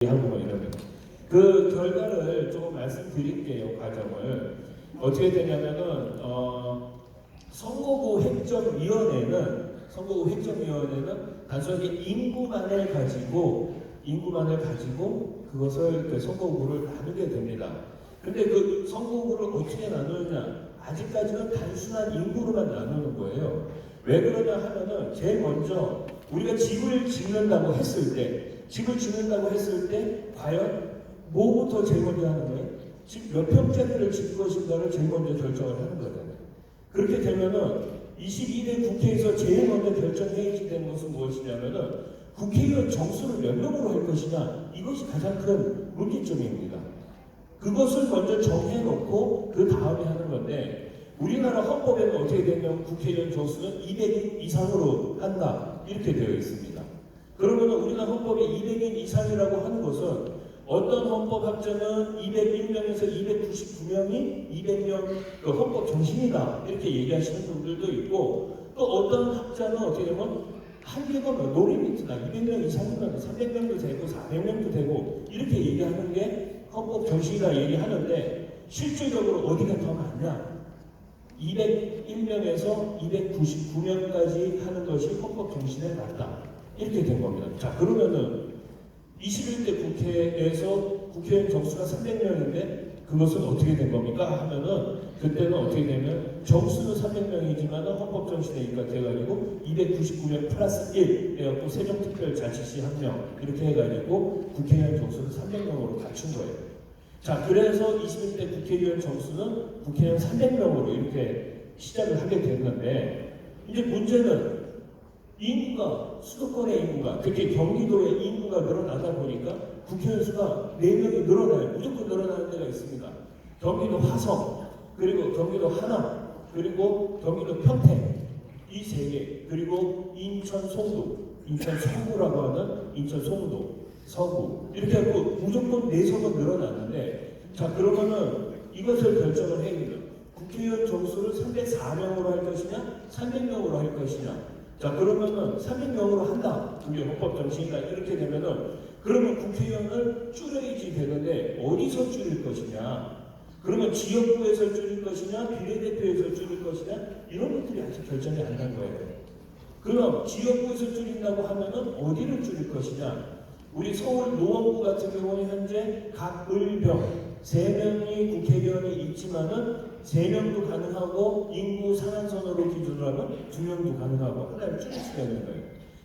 하고 이러면 그 결과를 조금 말씀드릴게요. 과정을 어떻게 되냐면은 선거구 획정위원회는 단순하게 인구만을 가지고 그것을 그 선거구를 나누게 됩니다. 근데 그 선거구를 어떻게 나누느냐? 아직까지는 단순한 인구로만 나누는 거예요. 왜 그러냐 하면은 제일 먼저 우리가 집을 짓는다고 했을 때 과연 뭐부터 제일 먼저 하는 거예요? 집 몇 평짜리를 짓을 것인가를 제일 먼저 결정을 하는 거잖아요. 그렇게 되면은 22대 국회에서 제일 먼저 결정해야지 되는 것은 무엇이냐면은 국회의원 정수를 몇 명으로 할 것이냐, 이것이 가장 큰 문제점입니다. 그것을 먼저 정해놓고 그 다음에 하는 건데, 우리나라 헌법에는 어떻게 되면 국회의원 정수는 200인 이상으로 한다 이렇게 되어 있습니다. 그러면 우리나라 헌법에 200인 이상이라고 하는 것은 어떤 헌법학자는 201명에서 299명이 200명 그 헌법 정신이다 이렇게 얘기하시는 분들도 있고, 또 어떤 학자는 어떻게 되면 한계가 노리미트다, 200명 이상이면 300명도 되고 400명도 되고 이렇게 얘기하는 게 헌법 정신이다 얘기하는데, 실질적으로 어디가 더 많냐? 201명에서 299명까지 하는 것이 헌법 정신에 맞다 이렇게 된 겁니다. 자, 그러면은 21대 국회에서 국회의원 정수가 300명인데 그것은 어떻게 된 겁니까? 하면은 그때는 어떻게 되면 정수는 300명이지만 헌법 정신에 입각해가지고 299명 플러스 1 해갖고 세종특별자치시 1명 이렇게 해가지고 국회의원 정수를 300명으로 갖춘 거예요. 자, 그래서 21대 국회의원 정수는 국회의원 300명으로 이렇게 시작을 하게 됐는데, 이제 문제는 인구가, 수도권의 인구가, 특히 경기도의 인구가 늘어나다 보니까 국회의원 수가 4명이 늘어나요. 무조건 늘어나는 데가 있습니다. 경기도 화성, 그리고 경기도 하남, 그리고 경기도 평택, 이 3개, 그리고 인천 송도, 인천 서구라고 하는 인천 송도, 서구, 이렇게 하고 무조건 4석은 늘어났는데, 자, 그러면은 이것을 결정을 해야 돼요. 국회의원 정수를 304명으로 할 것이냐, 300명으로 할 것이냐. 자, 그러면은 300명으로 한다. 그게 헌법 정신이다. 이렇게 되면은 그러면 국회의원을 줄여야지 되는데 어디서 줄일 것이냐? 그러면 지역구에서 줄일 것이냐, 비례대표에서 줄일 것이냐, 이런 것들이 아직 결정이 안 난 거예요. 그럼 지역구에서 줄인다고 하면은 어디를 줄일 것이냐? 우리 서울 노원구 같은 경우는 현재 각 을병 3명이 국회의원이 있지만은 3명도 가능하고, 인구 상한선으로 기준으로 하면 2명도 가능하고 하나를 줄일 수가 있는 거예요.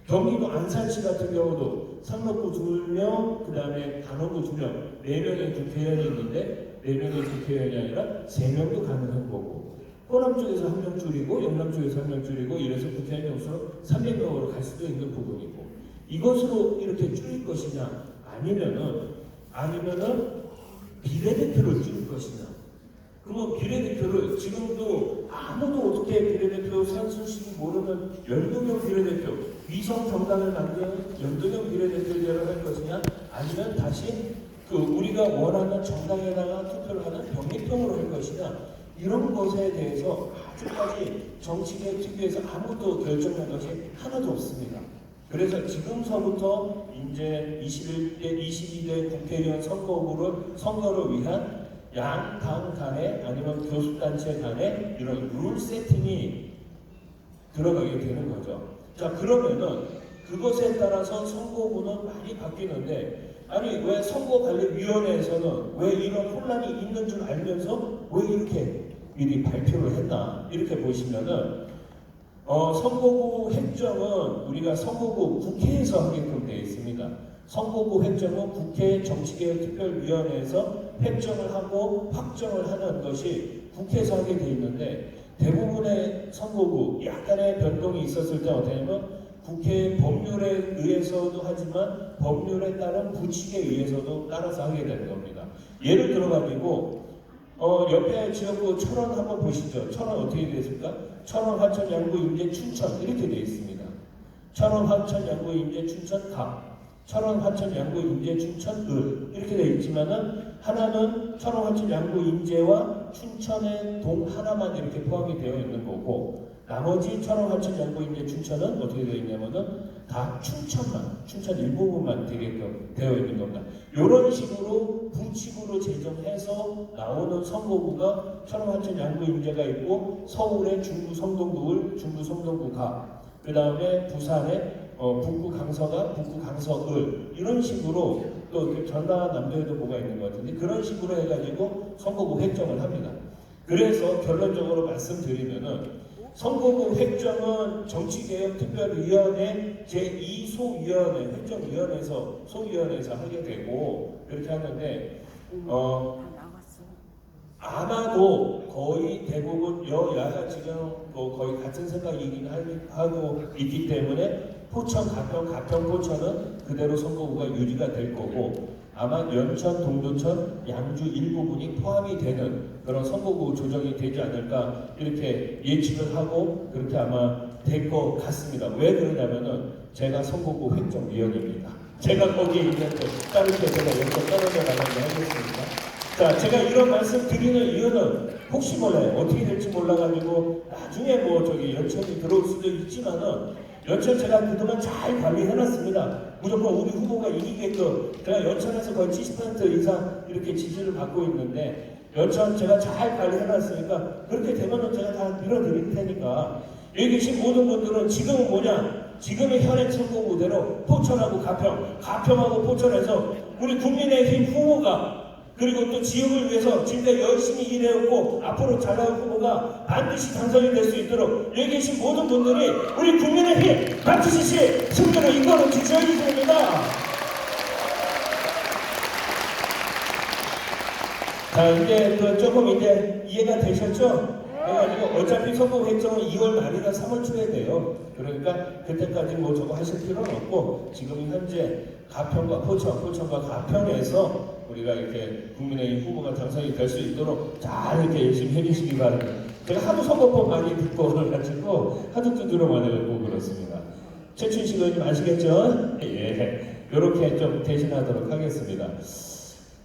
경기도 안산시 같은 경우도 상록구 2명, 그 다음에 단원구 2명, 4명의 국회의원이 있는데 4명의 국회의원이 아니라 3명도 가능한 거고, 호남 쪽에서 1명 줄이고 영남 쪽에서 1명 줄이고 이래서 국회의원 정수로 300명으로 갈 수도 있는 부분이고, 이것으로 이렇게 줄일 것이냐, 아니면은 비례대표를 줄일 것이냐. 그러면 비례대표를 지금도 아무도 어떻게 비례대표 선출시기 모르는 연동형 비례대표, 위성 정당을 만드는 연동형 비례대표제를 할 것이냐, 아니면 다시 그 우리가 원하는 정당에다가 투표를 하는 병립형으로 할 것이냐, 이런 것에 대해서 아직까지 정치계 특위에서 아무도 결정한 것이 하나도 없습니다. 그래서 지금서부터 이제 22대 국회의원 선거를 위한 양 당 간에 아니면 교수단체 간에 이런 룰 세팅이 들어가게 되는 거죠. 자, 그러면은 그것에 따라서 선거구는 많이 바뀌는데, 아니 왜 선거관리위원회에서는 왜 이런 혼란이 있는 줄 알면서 왜 이렇게 미리 발표를 했나, 이렇게 보시면은 선거구 획정은 우리가 선거구 국회에서 하게끔 되어 있습니다. 선거구 획정은 국회 정치개혁특별위원회에서 획정을 하고 확정을 하는 것이 국회에서 하게 되어 있는데, 대부분의 선거구 약간의 변동이 있었을 때 어떻게 하면 국회 법률에 의해서도 하지만 법률에 따른 부칙에 의해서도 따라서 하게 되는 겁니다. 예를 들어가지고 옆에 지역구 철원 한번 보시죠. 철원 어떻게 되어 있습니까? 철원, 화천, 양구, 인제, 춘천 이렇게 되어 있습니다. 철원, 화천, 양구, 인제, 춘천, 갑. 철원, 화천, 양구, 인제, 춘천, 을 이렇게 되어 있지만은 하나는 철원, 화천, 양구, 인제와 춘천의 동 하나만 이렇게 포함이 되어 있는 거고, 나머지 철원, 화천, 양구, 인제, 춘천은 어떻게 되어 있냐면은 다 춘천 일부분만 되게끔 되어 있는 겁니다. 이런 식으로 부칙으로 제정해서 나오는 선거구가 천안, 화천, 양구, 인제가 있고 서울의 중구, 성동구을, 중구, 성동구가, 그 다음에 부산에 북구 강서가, 북구 강서을, 이런 식으로 또 전라 남도에도 뭐가 있는 것 같은데 그런 식으로 해가지고 선거구 획정을 합니다. 그래서 결론적으로 말씀드리면은 선거구 획정은 정치개혁특별위원회 제2소위원회 획정위원회에서 소위원회에서 하게 되고 그렇게 하는데 아마도 거의 대부분 여야가 지금 거의 같은 생각이긴 하고 있기 때문에 포천, 가평, 포천은 그대로 선거구가 유지가 될 거고 아마 연천, 동두천, 양주 일부분이 포함이 되는 그런 선거구 조정이 되지 않을까 이렇게 예측을 하고 그렇게 아마 될 것 같습니다. 왜 그러냐면은 제가 선거구 획정위원입니다. 제가 거기에 있는데 따르게 제가 여기서 떨어져 나가게 하겠습니다. 자, 제가 이런 말씀 드리는 이유는 혹시 몰라요. 어떻게 될지 몰라가지고 나중에 연천이 들어올 수도 있지만은 연천 제가 그동안 잘 관리해놨습니다. 무조건 우리 후보가 이기게끔 제가 연천에서 거의 70% 이상 이렇게 지지를 받고 있는데 연천 제가 잘 관리해놨으니까 그렇게 되면은 제가 다 밀어드릴 테니까 여기 계신 모든 분들은 지금은 지금의 현행 선거구대로 포천하고 가평하고 포천에서 우리 국민의힘 후보가 그리고 또 지역을 위해서 지금까지 열심히 일해왔고 앞으로 잘나올 후보가 반드시 당선이 될 수 있도록 여기 계신 모든 분들이 우리 국민의힘 박주시 승리를 이끌어 주셔야 됩니다. 자, 이제 조금 이해가 되셨죠? 그래가지고 어차피 선거 획정은 2월 말이나 3월 초에 돼요. 그러니까 그때까지 저거 하실 필요는 없고 지금 현재 가평과 포천과 가평에서 우리가 이렇게 국민의힘 후보가 당선이 될 수 있도록 잘 이렇게 열심히 해주시기 바랍니다. 제가 하도 선거법 많이 듣고 그래가지고 하도 두드려 맞아가지고 그렇습니다. 최춘식 의원님 아시겠죠? 예, 이렇게 좀 대신하도록 하겠습니다.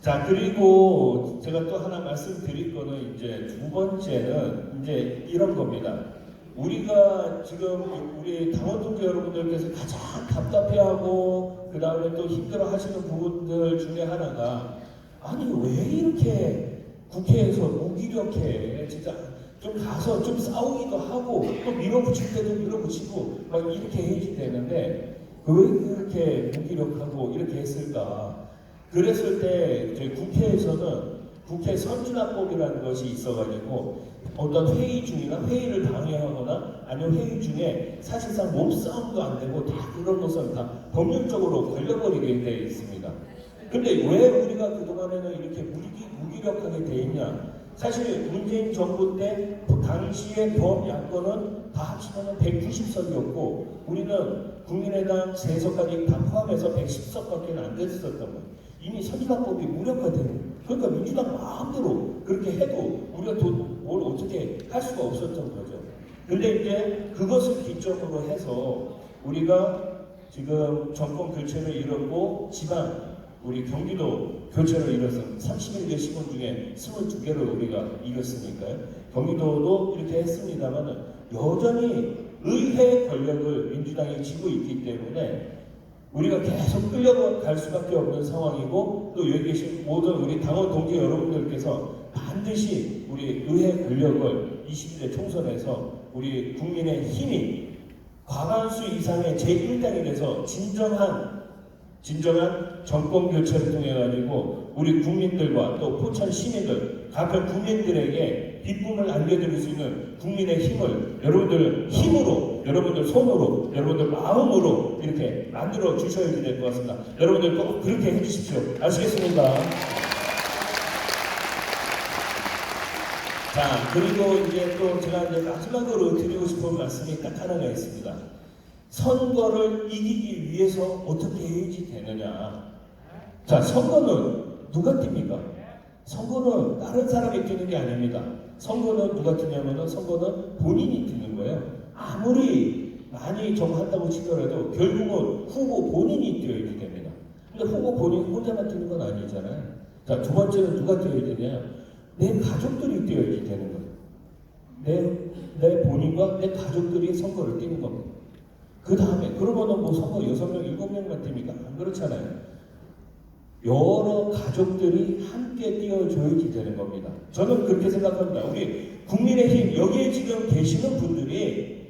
자, 그리고 제가 또 하나 말씀드릴 거는 이제 두 번째는 이제 이런 겁니다. 우리가 지금 우리 당원 동지 여러분들께서 가장 답답해하고 그 다음에 또 힘들어하시는 부분들 중에 하나가 아니 왜 이렇게 국회에서 무기력해 진짜 좀 가서 좀 싸우기도 하고 또 밀어붙일 때도 밀어붙이고 막 이렇게 해야지 되는데 왜 그렇게 무기력하고 이렇게 했을까? 그랬을 때 저희 국회에서는 국회 선진화법이라는 것이 있어가지고 어떤 회의 중이나 회의를 방해하거나 아니면 회의 중에 사실상 몸싸움도 안 되고 다 그런 것은 다 법률적으로 걸려버리게 되어 있습니다. 근데 왜 우리가 그동안에는 이렇게 무기력하게 돼 있냐? 사실 문재인 정부 때 당시의 범야권은 다 합치면 190석이었고 우리는 국민의당 3석까지 다 포함해서 110석밖에 안 됐었던 거예요. 이미 선진화법이 무력화되는 그러니까 민주당 마음대로 그렇게 해도 우리가 뭘 어떻게 할 수가 없었던 거죠. 근데 이제 그것을 기점으로 해서 우리가 지금 정권 교체를 이뤘고 지방 우리 경기도 교체를 이뤄서 31개 시군 중에 22개를 우리가 이뤘으니까요. 경기도도 이렇게 했습니다만 여전히 의회 권력을 민주당이 쥐고 있기 때문에 우리가 계속 끌려갈 수밖에 없는 상황이고 또 여기 계신 모든 우리 당원 동지 여러분들께서 반드시 우리 의회 권력을 21대 총선에서 우리 국민의 힘이 과반수 이상의 제1당이 돼서 진정한 정권 교체를 통해 가지고 우리 국민들과 또 포천 시민들, 가평 국민들에게 기쁨을 안겨드릴 수 있는 국민의 힘을 여러분들 힘으로, 여러분들 손으로, 여러분들 마음으로 이렇게 만들어 주셔야 될 것 같습니다. 여러분들 꼭 그렇게 해주십시오. 아시겠습니까? 자, 그리고 이제 또 제가 이제 마지막으로 드리고 싶은 말씀이 딱 하나가 있습니다. 선거를 이기기 위해서 어떻게 해야지 되느냐. 자, 선거는 누가 뜁니까? 선거는 다른 사람이 뛰는 게 아닙니다. 선거는 누가 뛰냐면은 선거는 본인이 뛰는 거예요. 아무리 많이 정한다고 치더라도 결국은 후보 본인이 뛰어야 됩니다. 근데 후보 본인 혼자만 뛰는 건 아니잖아요. 자, 두 번째는 누가 뛰어야 되냐? 내 가족들이 뛰어야 되는 거예요. 내 본인과 내 가족들이 선거를 뛰는 겁니다. 그 다음에 그러면은 뭐 선거 6명, 7명만 됩니까? 안 그렇잖아요. 여러 가족들이 함께 뛰어줘야지 되는 겁니다. 저는 그렇게 생각합니다. 우리 국민의힘 여기에 지금 계시는 분들이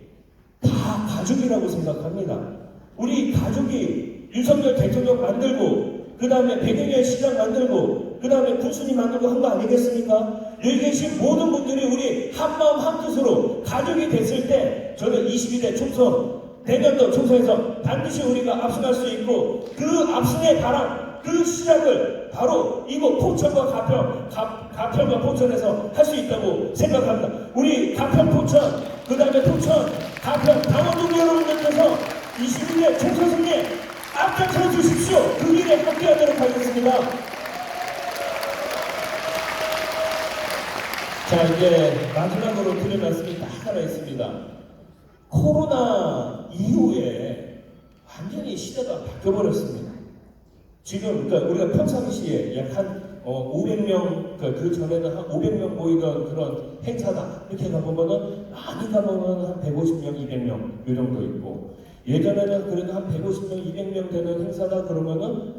다 가족이라고 생각합니다. 우리 가족이 윤석열 대통령 만들고 그 다음에 백여년 시장 만들고 그 다음에 군수님 만들고 한 거 아니겠습니까? 여기 계신 모든 분들이 우리 한마음 한뜻으로 가족이 됐을 때 저는 22대 총선 내년도 총선에서 반드시 우리가 압승할 수 있고 그 압승의 바람 그 시작을 바로 이곳 포천과 가평과 포천에서 할 수 있다고 생각합니다. 우리 가평 포천 그 다음에 포천 가평 당원동 여러분들께서 22대 총선 승리에 앞장서 주십시오. 그 길에 함께하도록 하겠습니다. 자, 이제 마지막으로 드릴 말씀이 딱 하나 있습니다. 코로나 이후에 완전히 시대가 바뀌어버렸습니다. 지금 그러니까 우리가 평상시에 약 한 500명 그 전에는 한 500명 모이던 그런 행사다 이렇게 가보면은 많이 가보면 한 150명, 200명 이 정도 있고 예전에는 그래도 한 150명, 200명 되는 행사다 그러면은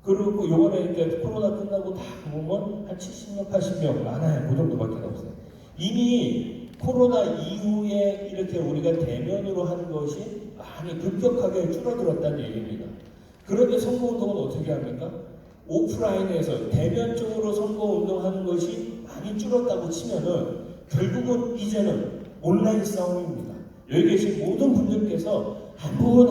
그리고 요번에 이제 코로나 끝나고 다 보면 한 70명, 80명 많아요. 그 정도밖에 없어요. 이미 코로나 이후에 이렇게 우리가 대면으로 하는 것이 많이 급격하게 줄어들었다는 얘기입니다. 그런데 선거운동은 어떻게 합니까? 오프라인에서 대면적으로 선거운동하는 것이 많이 줄었다고 치면은 결국은 이제는 온라인 싸움입니다. 여기 계신 모든 분들께서 한 분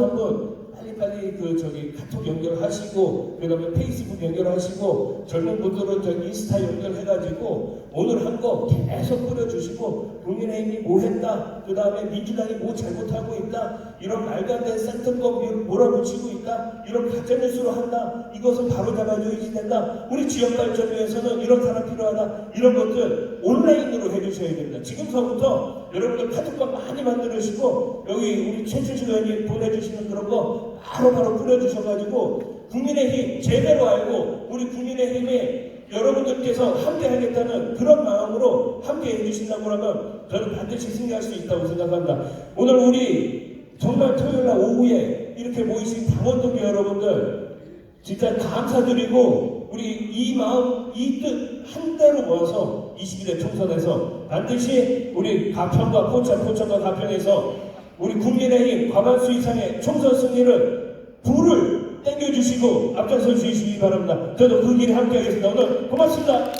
빨리 카톡 연결하시고 그다음에 페이스북 연결하시고 젊은 분들은 인스타 연결해가지고 오늘 한 거 계속 뿌려주시고 국민의힘이 뭐 했다 그다음에 민주당이 뭐 잘못하고 있다 이런 말도 안 되는 센터법 몰아붙이고 있다 이런 가짜뉴스로 한다 이것은 바로 잡아줘야지 된다 우리 지역발전위에서는 이런 사람 필요하다 이런 것들 온라인으로 해주셔야 됩니다. 지금서부터 여러분들 카톡방 많이 만들으시고 여기 우리 최춘식 의원님 보내주시는 그런 거 바로바로 뿌려주셔가지고 국민의힘 제대로 알고 우리 국민의힘에 여러분들께서 함께 하겠다는 그런 마음으로 함께 해주신다고 하면 저는 반드시 승리할 수 있다고 생각합니다. 오늘 우리 정말 토요일날 오후에 이렇게 모이신 당원동 여러분들 진짜 감사드리고 우리 이 마음 이 뜻 한대로 모아서 22대 총선에서 반드시 우리 가평과 포천과 가평에서 우리 국민의힘 과반수 이상의 총선 승리를 불을 땡겨주시고 앞장서 주시기 바랍니다. 저도 그 길에 함께 하겠습니다. 오늘 고맙습니다.